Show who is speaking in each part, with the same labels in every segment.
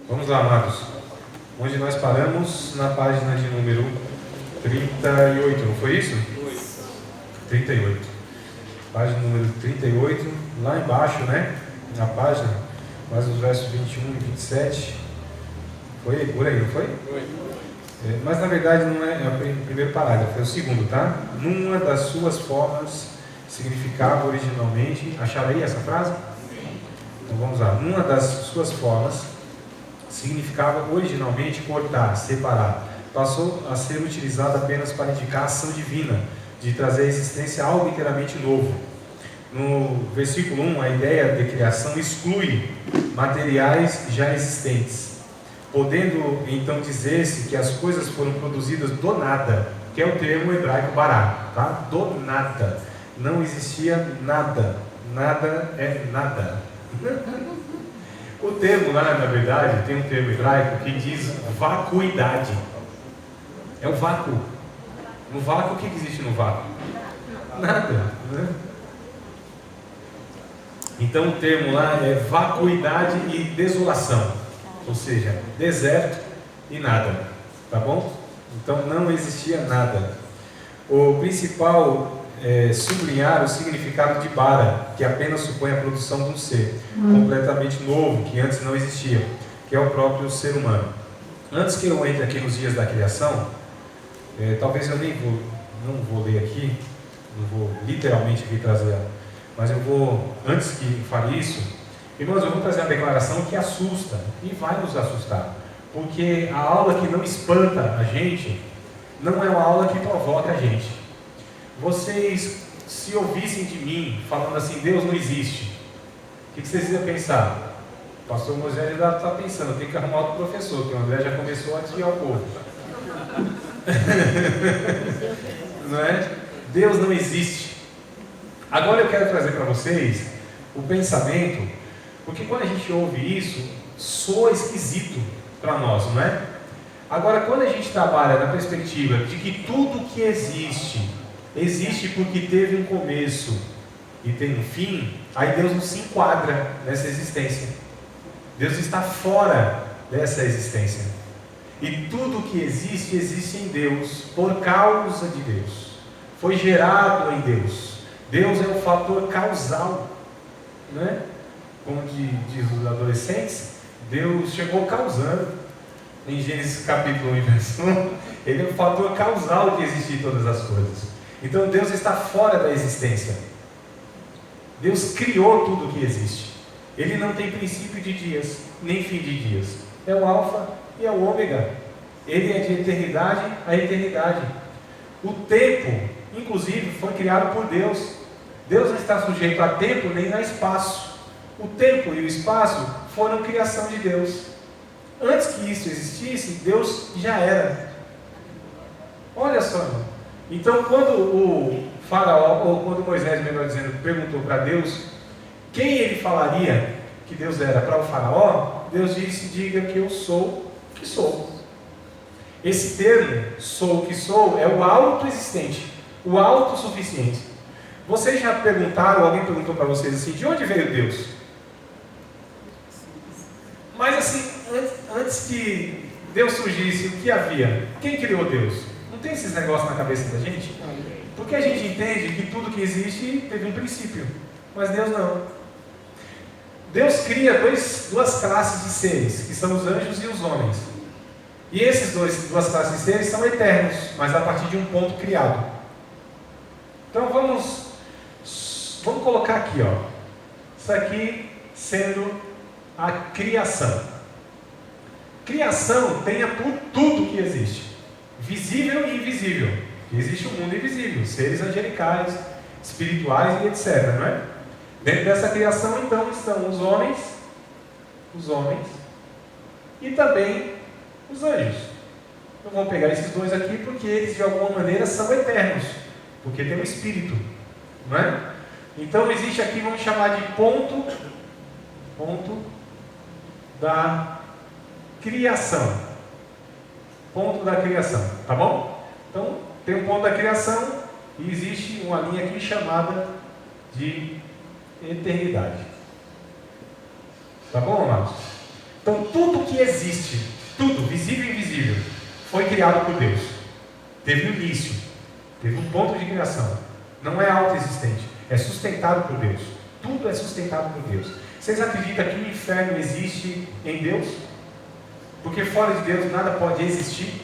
Speaker 1: Vamos lá, amados. Onde nós paramos na página de número 38, não foi isso? 38. Página número 38, lá embaixo, né? Na página, mais os versos 21 e 27. Foi por aí, não foi?
Speaker 2: Foi.
Speaker 1: Mas na verdade não é o primeiro parágrafo, é o segundo, tá? Numa das suas formas significava originalmente. Acharam aí essa frase? Então vamos lá. Numa das suas formas significava originalmente cortar, separar. Passou a ser utilizada apenas para indicar a ação divina, de trazer à existência algo inteiramente novo. No versículo 1, a ideia de criação exclui materiais já existentes, podendo então dizer-se que as coisas foram produzidas do nada, que é o termo hebraico bará, tá? Do nada. Não existia nada. Nada é nada. O termo lá, na verdade, tem um termo hebraico que diz vacuidade. É o vácuo. No vácuo, o que existe no vácuo? Nada, né? Então o termo lá é vacuidade e desolação, ou seja, deserto e nada, tá bom? Então não existia nada. O principal é sublinhar o significado de bara, que apenas supõe a produção de um ser completamente novo, que antes não existia, que é o próprio ser humano. Antes que eu entre aqui nos dias da criação, talvez eu não vou ler aqui, não vou literalmente aqui trazer, mas eu vou, antes que fale isso, irmãos, eu vou trazer uma declaração que assusta, e vai nos assustar, porque a aula que não espanta a gente, não é uma aula que provoca a gente. Vocês, se ouvissem de mim, falando assim, Deus não existe, o que vocês iam pensar? O pastor Moisés já está pensando, tem que arrumar outro professor, que o André já começou a desviar o povo. Não é? Deus não existe. Agora eu quero trazer para vocês o pensamento, porque quando a gente ouve isso, soa esquisito para nós, não é? Agora, quando a gente trabalha na perspectiva de que tudo que existe porque teve um começo e tem um fim, aí Deus não se enquadra nessa existência. Deus está fora dessa existência. E tudo que existe em Deus, por causa de Deus. Foi gerado em Deus. Deus é o fator causal, né? Como diz os adolescentes, Deus chegou causando. Em Gênesis capítulo 1, verso 1, Ele é o fator causal de existir todas as coisas. Então Deus está fora da existência. Deus criou tudo que existe. Ele não tem princípio de dias, nem fim de dias. É o alfa e é o ômega. Ele é de eternidade a eternidade. O tempo, inclusive, foi criado por Deus. Deus não está sujeito a tempo nem a espaço. O tempo e o espaço foram criação de Deus. Antes que isso existisse, Deus já era. Olha só, irmão. Então, quando o faraó, ou quando Moisés, melhor dizendo, perguntou para Deus quem ele falaria que Deus era para o faraó, Deus disse, diga que eu sou o que sou. Esse termo, sou o que sou, é o autoexistente, o autossuficiente. Vocês já perguntaram, alguém perguntou para vocês assim, de onde veio Deus? Mas assim, antes que Deus surgisse, o que havia? Quem criou Deus? Não tem esses negócios na cabeça da gente? Porque a gente entende que tudo que existe teve um princípio, mas Deus não. Deus cria duas classes de seres, que são os anjos e os homens. E esses duas classes de seres são eternos, mas a partir de um ponto criado. Então vamos colocar aqui, ó, isso aqui sendo a criação. Criação tem por tudo que existe, visível e invisível. Existe o mundo invisível, seres angelicais, espirituais e etc, não é? Dentro dessa criação, então, estão os homens e também os anjos. Eu vou pegar esses dois aqui porque eles, de alguma maneira, são eternos, porque tem um espírito, não é? Então, existe aqui, vamos chamar de ponto da criação. Ponto da criação, tá bom? Então, tem um ponto da criação e existe uma linha aqui chamada de eternidade. Tá bom, amados? Então, tudo que existe, tudo, visível e invisível, foi criado por Deus. Teve um início, teve um ponto de criação. Não é autoexistente, é sustentado por Deus. Tudo é sustentado por Deus. Vocês acreditam que o inferno existe em Deus? Porque fora de Deus nada pode existir?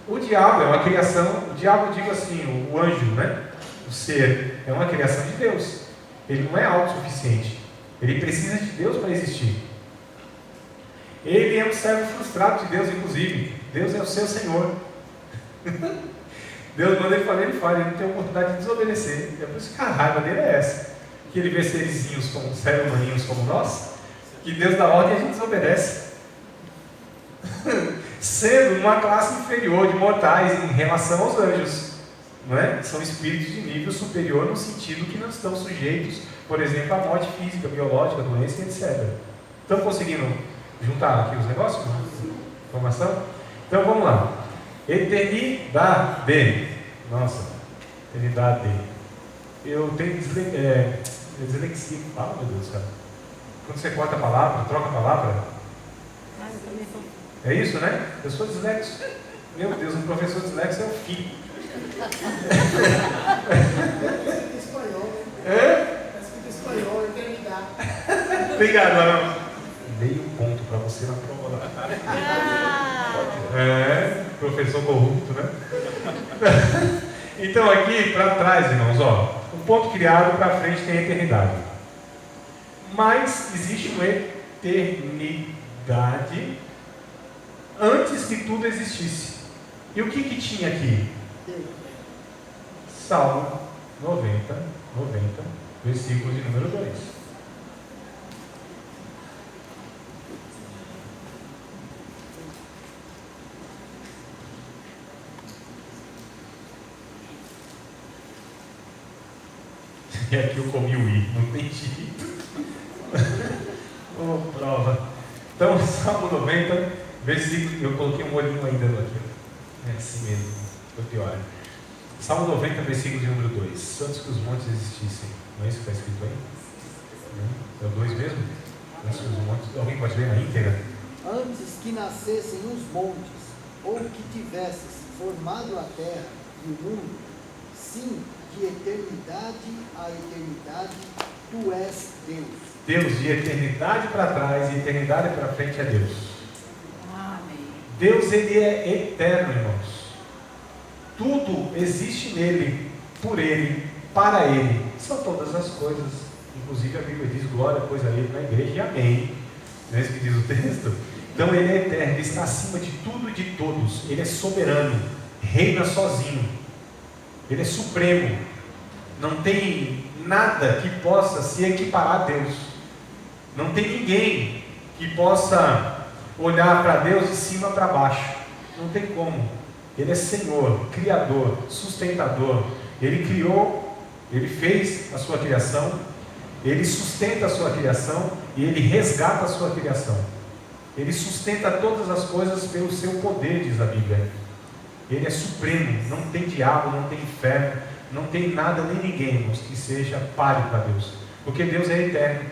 Speaker 1: O diabo é uma criação, o diabo, eu digo assim, o anjo, né? O ser, é uma criação de Deus. Ele não é autossuficiente. Ele precisa de Deus para existir. Ele é um servo frustrado de Deus, inclusive. Deus é o seu Senhor. Deus manda ele fazer, ele faz. Ele não tem a oportunidade de desobedecer. É por isso que a raiva dele é essa. Que ele vê serizinhos, como seres humaninhos como nós, que Deus dá ordem e a gente desobedece. Sendo uma classe inferior de mortais em relação aos anjos. Não é? São espíritos de nível superior no sentido que não estão sujeitos, por exemplo, à morte física, biológica, doença, etc. Estão conseguindo juntar aqui os negócios? Informação? Então vamos lá. Eternidade. Nossa, eternidade. Eu tenho dislexia. Fala, meu Deus, cara. Quando você corta a palavra, troca a palavra. É isso, né? Eu sou dislexo. Meu Deus, um professor dislexo é o fim.
Speaker 2: Espanhol.
Speaker 1: É?
Speaker 2: Espanhol, eternidade.
Speaker 1: Obrigado, Arão. Meio ponto para você na prova lá. É, professor corrupto, né? Então aqui para trás, irmãos, ó, um ponto criado para frente tem a eternidade. Mas existe uma eternidade antes que tudo existisse. E o que tinha aqui? Salmo 90, versículo de número 2. E aqui eu comi o i, não tem jeito. Oh, prova. Então, Salmo 90, versículo. Eu coloquei um olhinho ainda aqui. É assim mesmo, foi pior. Salmo 90, versículo de número 2. Antes que os montes existissem. Não é isso que está escrito aí? É o 2 mesmo? Antes que os montes. Alguém pode ler na íntegra?
Speaker 2: Antes que nascessem os montes, ou que tivesses formado a terra e o mundo, sim, de eternidade a eternidade, tu és Deus.
Speaker 1: Deus, de eternidade para trás e eternidade para frente é Deus.
Speaker 3: Amém.
Speaker 1: Deus, ele é eterno, irmãos. Tudo existe nele, por ele, para ele. São todas as coisas. Inclusive a Bíblia diz glória, pois a ele na igreja e amém. Não é isso que diz o texto? Então ele é eterno, ele está acima de tudo e de todos. Ele é soberano, reina sozinho. Ele é supremo. Não tem nada que possa se equiparar a Deus. Não tem ninguém que possa olhar para Deus de cima para baixo. Não tem como. Ele é Senhor, Criador, sustentador. Ele criou, Ele fez a sua criação, Ele sustenta a sua criação e Ele resgata a sua criação. Ele sustenta todas as coisas pelo seu poder, diz a Bíblia. Ele é supremo, não tem diabo, não tem inferno, não tem nada nem ninguém, irmãos, que seja páreo para Deus. Porque Deus é eterno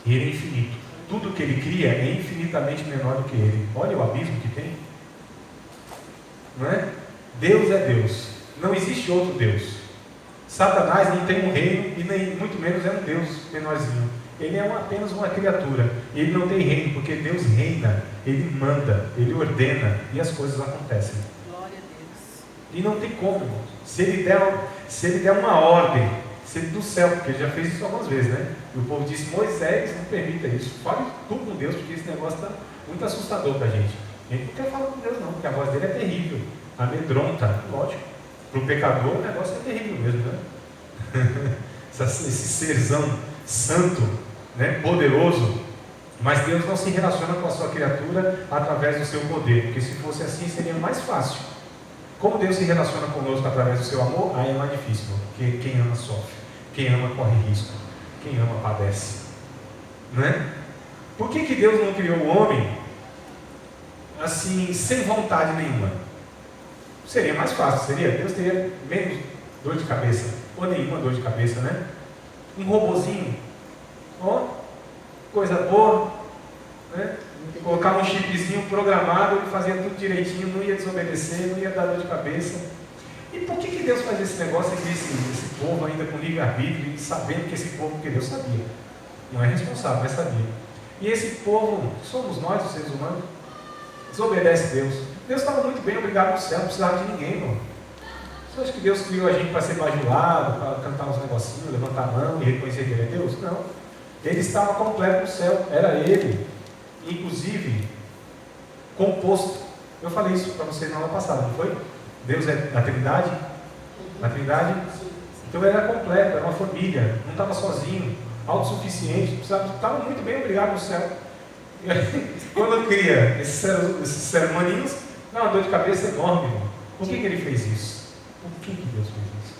Speaker 1: e Ele é infinito. Tudo que Ele cria é infinitamente menor do que Ele. Olha o abismo que tem. Não é? Deus é Deus, não existe outro Deus. Satanás não tem um reino e nem muito menos é um Deus menorzinho. Ele é apenas uma criatura. Ele não tem reino, porque Deus reina, Ele manda, Ele ordena e as coisas acontecem.
Speaker 3: Glória a Deus.
Speaker 1: E não tem como. Se ele der uma ordem, se ele do céu, porque ele já fez isso algumas vezes, né? E o povo disse: Moisés, não permita isso. Fale tu com Deus, porque esse negócio está muito assustador para a gente. A gente não quer falar com Deus não, porque a voz dele é terrível, amedronta, lógico. Para o pecador o negócio é terrível mesmo, né? Esse serzão santo, né? Poderoso. Mas Deus não se relaciona com a sua criatura através do seu poder, porque se fosse assim seria mais fácil. Como Deus se relaciona conosco através do seu amor, aí é mais difícil, porque quem ama sofre, quem ama corre risco, quem ama padece, não é? Por que Deus não criou o homem assim, sem vontade nenhuma? Seria mais fácil, seria? Deus teria menos dor de cabeça, ou nenhuma dor de cabeça, né? Um robozinho, ó, coisa boa, né? Colocar um chipzinho programado, ele fazia tudo direitinho, não ia desobedecer, não ia dar dor de cabeça. E por que Deus fazia esse negócio aqui, esse povo ainda com livre-arbítrio, sabendo que esse povo, porque Deus sabia, não é responsável, mas sabia. E esse povo, somos nós, os seres humanos, desobedece Deus. Deus estava muito bem, obrigado no céu, não precisava de ninguém, irmão. Você acha que Deus criou a gente para ser bajulado, para cantar uns negocinhos, levantar a mão e reconhecer que Ele é Deus? Não. Ele estava completo no céu, era Ele, inclusive, composto. Eu falei isso para vocês na aula passada, não foi? Deus é da Trindade? Na Trindade? Então ele era completo, era uma família, não estava sozinho, autossuficiente, estava muito bem, obrigado no céu. E aí, quando cria esses seres humaninhos, dá uma dor de cabeça enorme, irmão. Por que Ele fez isso? Por que Deus fez isso?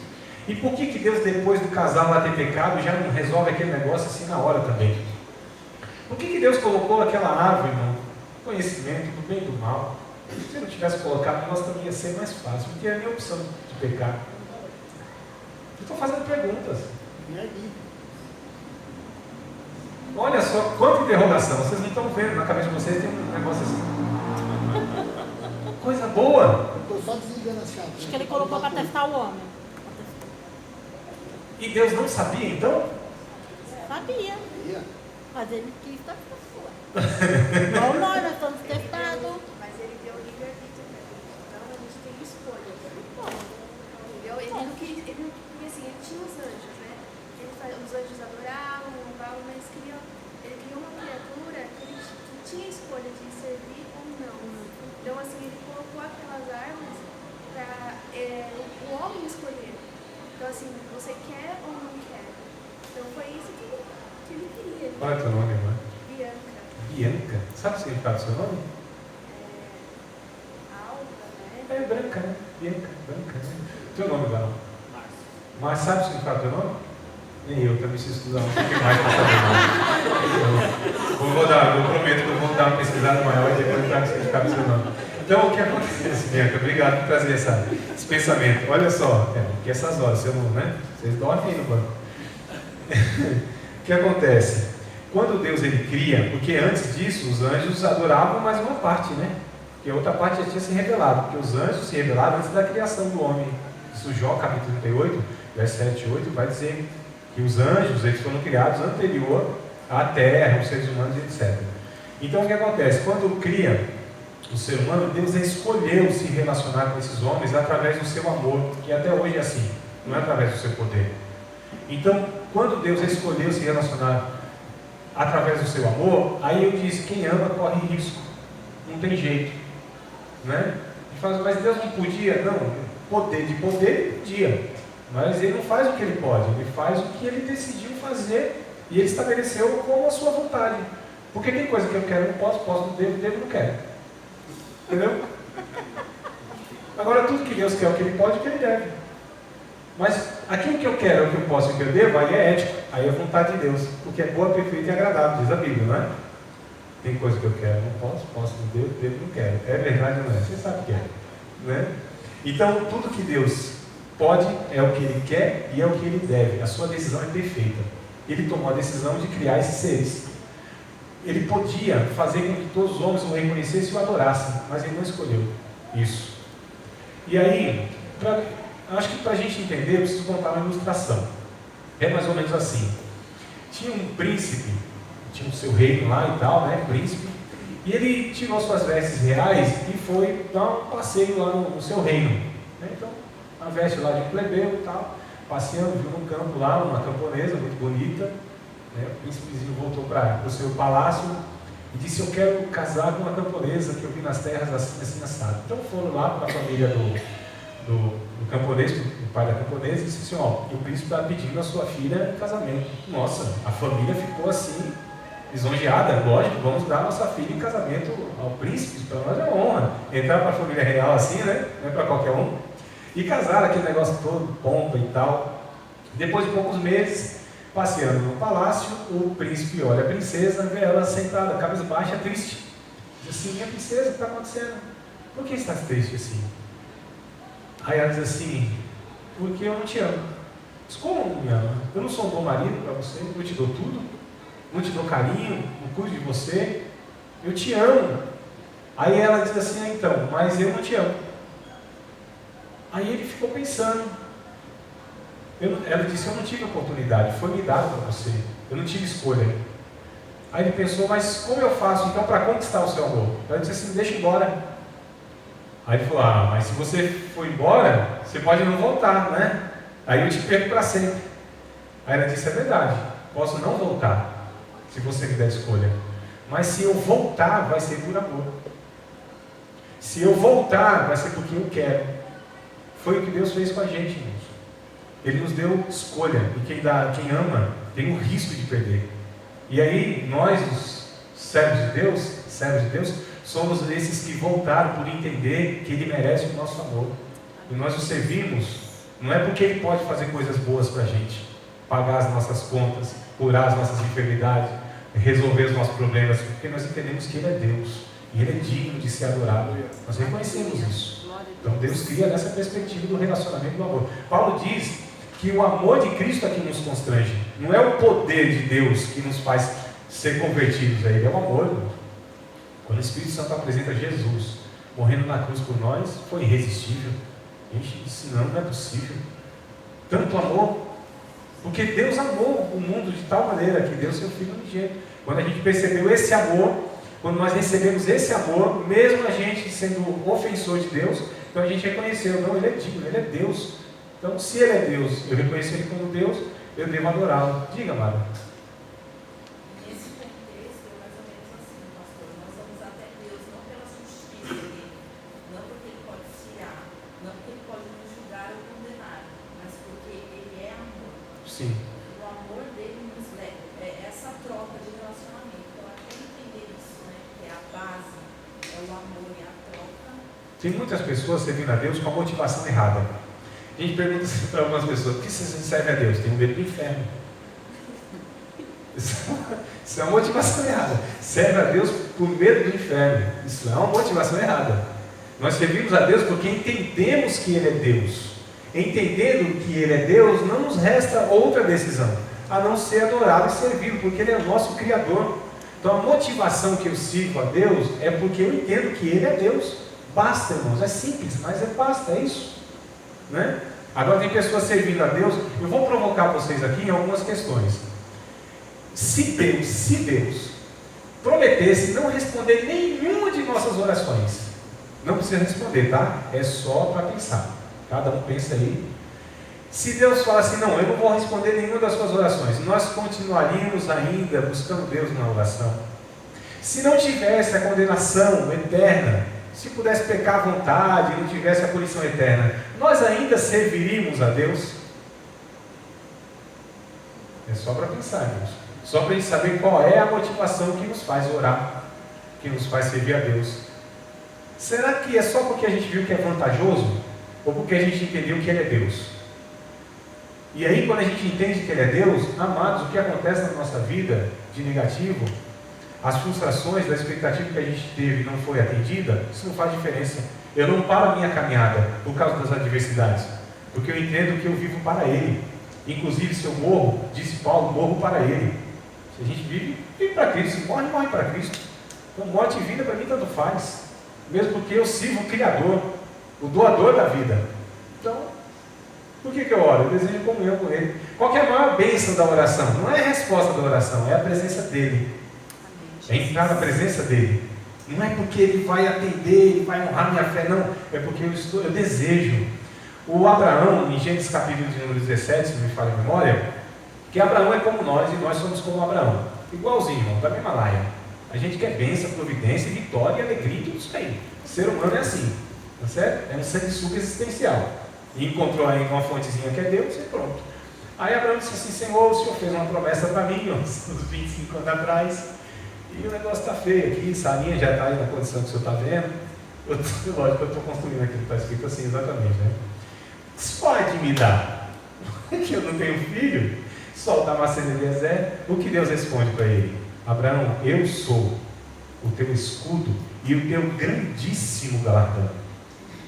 Speaker 1: E por que Deus, depois do casal lá ter pecado, já não resolve aquele negócio assim na hora também? Por que Deus colocou aquela árvore, irmão? Conhecimento do bem e do mal. Se eu não tivesse colocado, o negócio também ia ser mais fácil, porque é a minha opção de pecar. Eu estou fazendo perguntas. Olha só quanta interrogação. Vocês não estão vendo, na cabeça de vocês tem um negócio assim. Coisa boa.
Speaker 2: Eu estou só desligando as chaves.
Speaker 4: Acho que ele colocou para testar o homem.
Speaker 1: E Deus não sabia então?
Speaker 4: Sabia.
Speaker 2: Sabia?
Speaker 4: Mas ele quis estar fora. Igual nós estamos testados.
Speaker 5: Mas ele deu livre-arbítrio pra gente. Então a gente tem escolha. Entendeu? Ele não queria, porque assim, ele tinha os anjos, né? Os anjos adoravam, louvavam, mas ele criou uma criatura que tinha escolha de servir ou não. Então assim, ele colocou aquelas árvores para o homem escolher. Então assim, você quer ou não quer? Então foi isso que ele queria.
Speaker 1: Qual é o teu nome, irmã?
Speaker 5: Bianca.
Speaker 1: Bianca. Sabe o significado do seu nome?
Speaker 5: Alva, né?
Speaker 1: É branca, né? Bianca, branca, né? Teu nome, Gal? Mas sabe o significado do teu nome? Nem eu também preciso estudar um pouquinho mais para saber mais. Eu prometo que eu vou dar uma pesquisada maior e depois dar o significado do seu nome. Então, o que acontece, Bianca? Obrigado por trazer esse pensamento. Olha só, porque essas horas, você não, né? Vocês dormem no banco. O que acontece? Quando Deus ele cria, porque antes disso os anjos adoravam mais uma parte, né? Porque a outra parte já tinha se revelado, porque os anjos se revelaram antes da criação do homem. Isso, Jó, capítulo 38, verso 7 e 8, vai dizer que os anjos eles foram criados anterior à terra, os seres humanos, etc. Então o que acontece? Quando cria o ser humano, Deus escolheu se relacionar com esses homens através do seu amor, que até hoje é assim, não é através do seu poder. Então, quando Deus escolheu se relacionar através do seu amor, aí eu disse, quem ama corre risco, não tem jeito, né? Mas Deus não podia? Não, de poder ele podia, mas ele não faz o que ele pode, ele faz o que ele decidiu fazer e ele estabeleceu como a sua vontade. Porque tem coisa que eu quero, não posso, não devo, não quero. Entendeu? Agora tudo que Deus quer, o que ele pode, o que ele deve. Mas aquilo que eu quero, o que eu posso e o que eu devo, aí é ético, aí é vontade de Deus. O que é boa, perfeita e agradável, diz a Bíblia, não é? Tem coisa que eu quero, não posso, não devo, não quero. É verdade ou não é? Você sabe o que é, né? Então, tudo que Deus pode é o que Ele quer e é o que Ele deve. A sua decisão é perfeita. Ele tomou a decisão de criar esses seres. Ele podia fazer com que todos os homens o reconhecessem e o adorassem, mas Ele não escolheu isso. E aí, acho que para a gente entender, eu preciso contar uma ilustração. É mais ou menos assim. Tinha um príncipe, tinha o seu reino lá e tal, né, príncipe, e ele tirou suas vestes reais e foi dar um passeio lá no seu reino, né? Então, a veste lá de um plebeu e tal, passeando, viu num campo lá, uma camponesa muito bonita, né? O príncipezinho voltou para o seu palácio e disse, eu quero casar com uma camponesa que eu vi nas terras assim assado. Então foram lá para a família do camponês, o pai da camponesa, e disse assim, ó, o príncipe está pedindo a sua filha em casamento. Nossa, a família ficou assim, lisonjeada, lógico, vamos dar a nossa filha em casamento ao príncipe, para nós é honra. Entrar para a família real assim, né? Não é para qualquer um. E casaram, aquele negócio todo, pompa e tal. Depois de poucos meses, passeando no palácio, o príncipe olha a princesa, vê ela sentada, cabeça baixa, triste. Diz assim, minha princesa, o que está acontecendo? Por que estás triste assim? Aí ela diz assim, porque eu não te amo. Diz, como não me ama? Eu não sou um bom marido para você, eu te dou tudo. não te dou carinho, não cuido de você, eu te amo. Aí ela diz assim, então, mas eu não te amo. Aí ele ficou pensando. Ela disse, eu não tive oportunidade, foi me dado para você, eu não tive escolha. Aí ele pensou, mas como eu faço então para conquistar o seu amor? Ela disse assim, deixa embora. Aí ele falou, mas se você for embora, você pode não voltar, né? Aí eu te perco para sempre. Aí ela disse, é verdade, posso não voltar, se você me der escolha. Mas se eu voltar, vai ser por amor. Se eu voltar, vai ser porque eu quero. Foi o que Deus fez com a gente, irmãos. Ele nos deu escolha, e quem ama tem o risco de perder. E aí, nós, os servos de Deus, somos esses que voltaram por entender que Ele merece o nosso amor. E nós o servimos, não é porque Ele pode fazer coisas boas para a gente, pagar as nossas contas, curar as nossas enfermidades, resolver os nossos problemas, porque nós entendemos que Ele é Deus, e Ele é digno de ser adorado. Nós reconhecemos isso. Então Deus cria nessa perspectiva do relacionamento do amor. Paulo diz que o amor de Cristo é que nos constrange. Não é o poder de Deus que nos faz ser convertidos a Ele, é o amor. Quando o Espírito Santo apresenta Jesus morrendo na cruz por nós, foi irresistível. A gente disse, não é possível. Tanto amor, porque Deus amou o mundo de tal maneira que deu seu Filho unigênito. Quando a gente percebeu esse amor, quando nós recebemos esse amor, mesmo a gente sendo ofensor de Deus, então a gente reconheceu, não, Ele é digno, Ele é Deus. Então, se Ele é Deus, eu reconheço Ele como Deus, eu devo adorá-lo. Diga, Mara.
Speaker 3: Nesse contexto, é mais ou menos assim, pastor. Nós vamos até Deus não pela justiça dele, não porque Ele pode tirar, não porque Ele pode nos julgar ou condenar, mas porque Ele é amor.
Speaker 1: Sim.
Speaker 3: O amor dele nos leva, é essa troca de relacionamento. Então, até entender isso, né? Que é a base, é o amor e a troca.
Speaker 1: Tem muitas pessoas servindo a Deus com a motivação errada. A gente pergunta para algumas pessoas, por que você serve a Deus? Tem um medo do inferno. Isso é uma motivação errada. Serve a Deus por medo do inferno. Isso é uma motivação errada. Nós servimos a Deus porque entendemos que Ele é Deus. Entendendo que Ele é Deus, não nos resta outra decisão, a não ser adorá-lo e servi-lo, porque Ele é o nosso Criador. Então a motivação que eu sirvo a Deus é porque eu entendo que Ele é Deus. Basta, irmãos, é simples, mas basta, é isso. Né? Agora tem pessoas servindo a Deus. Eu vou provocar vocês aqui em algumas questões. Se Deus prometesse não responder nenhuma de nossas orações, não precisa responder, tá? É só para pensar. Cada um pensa aí. Se Deus fala assim, não, eu não vou responder nenhuma das suas orações, nós continuaríamos ainda buscando Deus na oração. Se não tivesse a condenação eterna, se pudesse pecar à vontade, não tivesse a punição eterna, nós ainda serviríamos a Deus? É só para pensar nisso. Só para a gente saber qual é a motivação que nos faz orar, que nos faz servir a Deus. Será que é só porque a gente viu que é vantajoso? Ou porque a gente entendeu que Ele é Deus? E aí, quando a gente entende que Ele é Deus, amados, o que acontece na nossa vida de negativo, as frustrações da expectativa que a gente teve não foi atendida, isso não faz diferença. Eu não paro a minha caminhada por causa das adversidades, porque eu entendo que eu vivo para Ele. Inclusive, se eu morro, disse Paulo, morro para Ele. Se a gente vive para Cristo. Se morre, morre para Cristo. Então, morte e vida para mim tanto faz, mesmo porque eu sirvo o Criador, o doador da vida. Então, por que eu oro? Eu desejo comunhão com Ele. Qual que é a maior bênção da oração? Não é a resposta da oração, é a presença dEle. É entrar na presença dEle. Não é porque Ele vai atender, Ele vai honrar minha fé, não. É porque eu desejo. O Abraão, em Gênesis capítulo de número 17, se não me falha a memória, que Abraão é como nós e nós somos como Abraão. Igualzinho, irmão, da mesma laia. A gente quer bênção, providência, vitória, alegria e tudo isso aí. O ser humano é assim, tá certo? É um sanguessuga existencial. E encontrou aí uma fontezinha que é Deus e pronto. Aí Abraão disse assim, Senhor, o Senhor fez uma promessa para mim, uns 25 anos atrás, e o negócio está feio aqui, Sarinha já está aí na condição que o Senhor está vendo. Lógico, eu estou construindo aquilo que está escrito assim exatamente, né? Pode me dar, que eu não tenho filho, solta a macena de Eliezer. O que Deus responde para ele? Abraão, eu sou o teu escudo e o teu grandíssimo galardão.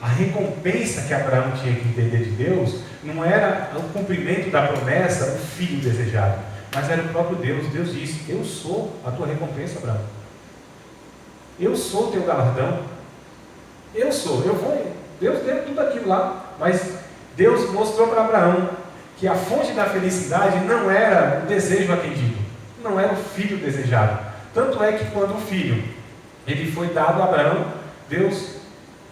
Speaker 1: A recompensa que Abraão tinha que entender de Deus não era o cumprimento da promessa, o filho desejado, mas era o próprio Deus. Deus disse: eu sou a tua recompensa, Abraão. Eu sou o teu galardão. Eu sou, eu vou. Deus deu tudo aquilo lá, mas Deus mostrou para Abraão que a fonte da felicidade não era o desejo atendido, não era o filho desejado. Tanto é que quando o filho ele foi dado a Abraão, Deus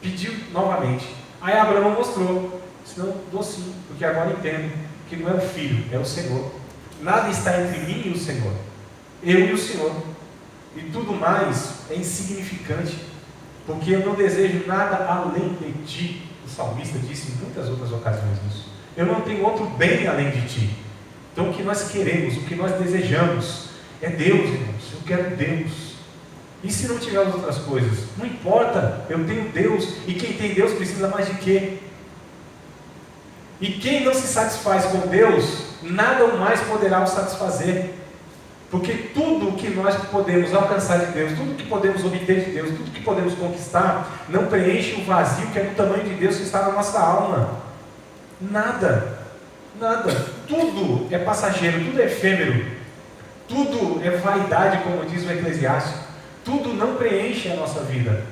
Speaker 1: pediu novamente. Aí Abraão mostrou: senão dou sim, porque agora entendo que não é o filho, é o Senhor. Nada está entre mim e o Senhor, eu e o Senhor, e tudo mais é insignificante, porque eu não desejo nada além de ti. O salmista disse em muitas outras ocasiões isso. Eu não tenho outro bem além de ti. Então o que nós queremos, o que nós desejamos é Deus, irmãos. Eu quero Deus. E se não tivermos outras coisas? Não importa, eu tenho Deus. E quem tem Deus precisa mais de quê? E quem não se satisfaz com Deus, nada o mais poderá o satisfazer. Porque tudo o que nós podemos alcançar de Deus, tudo que podemos obter de Deus, tudo que podemos conquistar, não preenche o vazio que é do tamanho de Deus que está na nossa alma. Nada, nada. Tudo é passageiro, tudo é efêmero, tudo é vaidade, como diz o Eclesiastes. Tudo não preenche a nossa vida.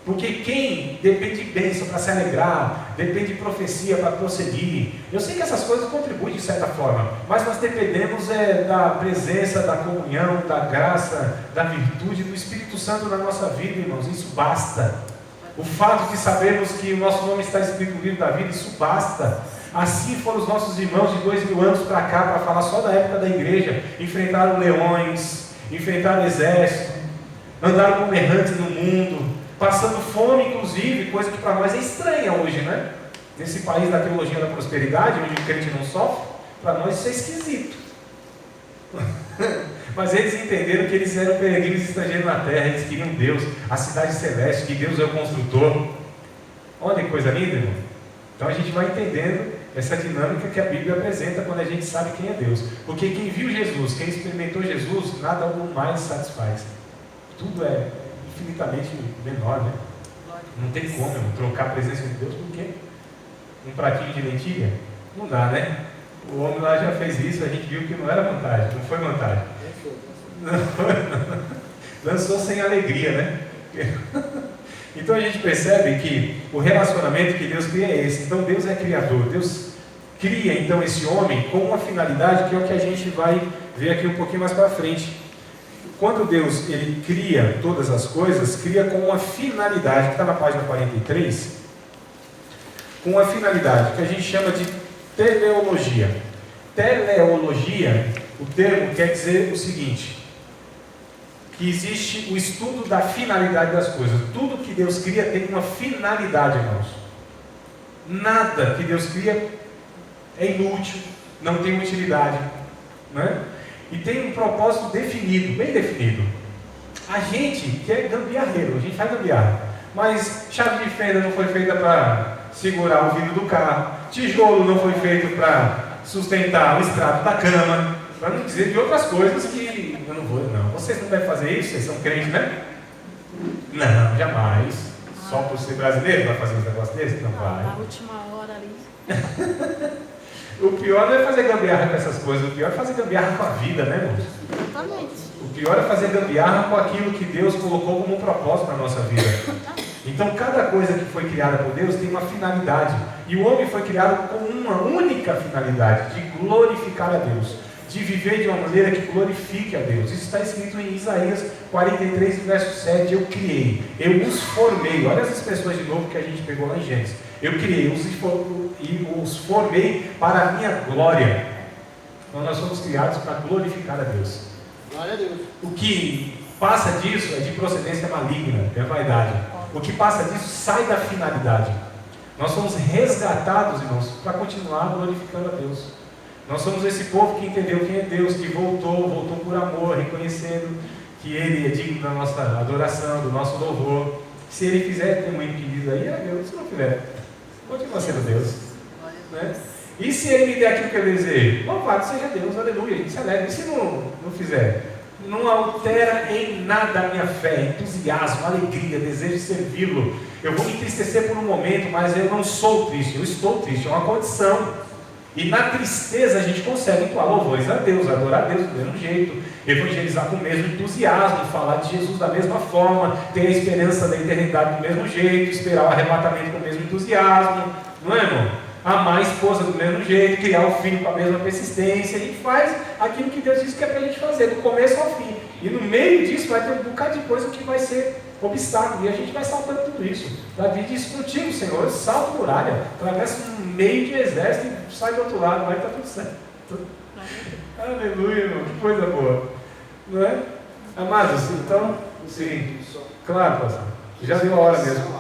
Speaker 1: Porque quem depende de bênção para se alegrar, depende de profecia para prosseguir. Eu sei que essas coisas contribuem de certa forma, mas nós dependemos da presença, da comunhão, da graça, da virtude do Espírito Santo na nossa vida, irmãos. Isso basta. O fato de sabermos que o nosso nome está escrito no livro da vida, isso basta. Assim foram os nossos irmãos de 2000 anos para cá, para falar só da época da igreja. Enfrentaram leões, enfrentaram exército, andaram como errantes no mundo, passando fome, inclusive, coisa que para nós é estranha hoje, né? Nesse país da teologia da prosperidade, onde o crente não sofre, para nós isso é esquisito. Mas eles entenderam que eles eram peregrinos estrangeiros na terra, eles queriam Deus, a cidade celeste, que Deus é o construtor. Olha que coisa linda, irmão. Então a gente vai entendendo essa dinâmica que a Bíblia apresenta quando a gente sabe quem é Deus. Porque quem viu Jesus, quem experimentou Jesus, nada o mais satisfaz. Tudo é infinitamente menor, né? Não tem como, irmão, trocar a presença de Deus por quê? Um pratinho de lentilha? Não dá, né? O homem lá já fez isso, a gente viu que não era vantagem, não foi vantagem. Lançou sem alegria, né? Então a gente percebe que o relacionamento que Deus cria é esse. Então Deus é criador, Deus cria então esse homem com uma finalidade que é o que a gente vai ver aqui um pouquinho mais para frente. Quando Deus ele cria todas as coisas, cria com uma finalidade, que está na página 43, com uma finalidade que a gente chama de teleologia. Teleologia, o termo quer dizer o seguinte: que existe o estudo da finalidade das coisas. Tudo que Deus cria tem uma finalidade, irmãos. Nada que Deus cria é inútil, não tem utilidade, né? E tem um propósito definido, bem definido. A gente que é gambiarreiro, a gente faz gambiarra, mas chave de fenda não foi feita para segurar o vidro do carro, tijolo não foi feito para sustentar o estrado da cama, para não dizer de outras coisas que eu não vou, não. Vocês não devem fazer isso, vocês são crentes, né? Não, jamais. Só por ser brasileiro vai fazer um negócio desse? Não vai.
Speaker 4: Na última hora ali.
Speaker 1: O pior não é fazer gambiarra com essas coisas, o pior é fazer gambiarra com a vida, né, irmãos?
Speaker 4: Exatamente.
Speaker 1: O pior é fazer gambiarra com aquilo que Deus colocou como um propósito na nossa vida. Então, cada coisa que foi criada por Deus tem uma finalidade. E o homem foi criado com uma única finalidade: de glorificar a Deus, de viver de uma maneira que glorifique a Deus. Isso está escrito em Isaías 43, verso 7. Eu criei, eu os formei. Olha as expressões de novo que a gente pegou lá em Gênesis. Eu criei e os formei para a minha glória. Então nós somos criados para glorificar a Deus.
Speaker 2: Glória a Deus.
Speaker 1: O que passa disso é de procedência maligna, é vaidade. O que passa disso sai da finalidade. Nós somos resgatados, irmãos, para continuar glorificando a Deus. Nós somos esse povo que entendeu quem é Deus, que voltou por amor, reconhecendo que Ele é digno da nossa adoração, do nosso louvor. Se Ele fizer, tem um hino que diz aí, é Deus. Se não fizer, continua sendo Deus, né? E se Ele me der aquilo que eu desejo, louvado seja Deus, aleluia, a gente se alegra. E se não fizer, não altera em nada a minha fé, entusiasmo, alegria, desejo de servi-lo. Eu vou me entristecer por um momento, mas eu não sou triste, eu estou triste, é uma condição. E na tristeza a gente consegue entoar louvores a Deus, adorar a Deus do mesmo jeito, evangelizar com o mesmo entusiasmo, falar de Jesus da mesma forma, ter a esperança da eternidade do mesmo jeito, esperar o arrebatamento com o mesmo entusiasmo, não é, irmão? Amar a esposa do mesmo jeito, criar o filho com a mesma persistência. A gente faz aquilo que Deus disse que é para a gente fazer, do começo ao fim. E no meio disso vai ter um bocado de coisa que vai ser obstáculo, e a gente vai saltando tudo isso. Davi disse: contigo, Senhor, eu salto muralha, atravesso um meio de exército e sai do outro lado, vai estar tudo certo. Aleluia, irmão, que coisa boa. Não é? Amados, então, sim, claro, pastor. Já deu a hora mesmo.